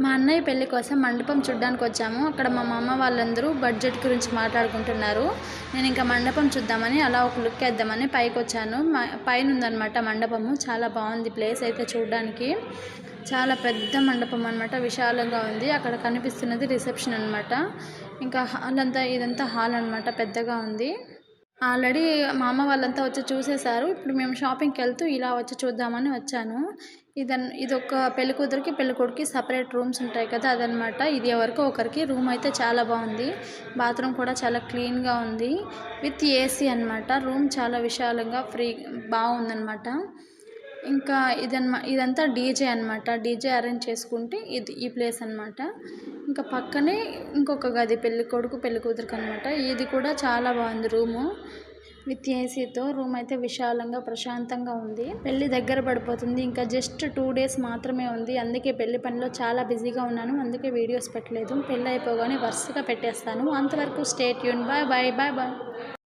మా అన్నయ్య పెళ్లి కోసం మండపం చూడ్డానికి వచ్చాము. అక్కడ మా మామ వాళ్ళందరూ బడ్జెట్ గురించి మాట్లాడుకుంటున్నారు. నేను ఇంకా మండపం చూద్దామని అలా ఒక లుక్ వేద్దామని పైకి వచ్చాను. పైన ఉందన్నమాట మండపము. చాలా బాగుంది ప్లేస్ అయితే చూడడానికి. చాలా పెద్ద మండపం అనమాట, విశాలంగా ఉంది. అక్కడ కనిపిస్తున్నది రిసెప్షన్ అనమాట. ఇంకా హాల్ అంతా, ఇదంతా హాల్ అనమాట, పెద్దగా ఉంది. ఆల్రెడీ మా అమ్మ వాళ్ళంతా వచ్చి చూసేశారు. ఇప్పుడు మేము షాపింగ్కి వెళ్తూ ఇలా వచ్చి చూద్దామని వచ్చాను. ఇదొక పెళ్ళికూతురికి పెళ్ళికొడుకి సపరేట్ రూమ్స్ ఉంటాయి కదా, అదనమాట. ఇది ఎవరికో ఒకరికి. రూమ్ అయితే చాలా బాగుంది. బాత్రూమ్ కూడా చాలా క్లీన్గా ఉంది, విత్ ఏసీ అనమాట. రూమ్ చాలా విశాలంగా బాగుందనమాట. ఇంకా ఇదంతా డీజే అనమాట. డీజే అరేంజ్ చేసుకుంటే ఈ ప్లేస్ అనమాట. ఇంకా పక్కనే ఇంకొక గది పెళ్ళికొడుకు పెళ్ళికూతురికి అనమాట. ఇది కూడా చాలా బాగుంది రూము, విత్ ఏసీతో. రూమ్ అయితే విశాలంగా ప్రశాంతంగా ఉంది. పెళ్ళి దగ్గర పడిపోతుంది, ఇంకా జస్ట్ 2 days మాత్రమే ఉంది. అందుకే పెళ్లి పనిలో చాలా బిజీగా ఉన్నాను. అందుకే వీడియోస్ పెట్టలేదు. పెళ్ళి అయిపోగానే వరుసగా పెట్టేస్తాను. అంతవరకు stay tune. Bye bye bye bye.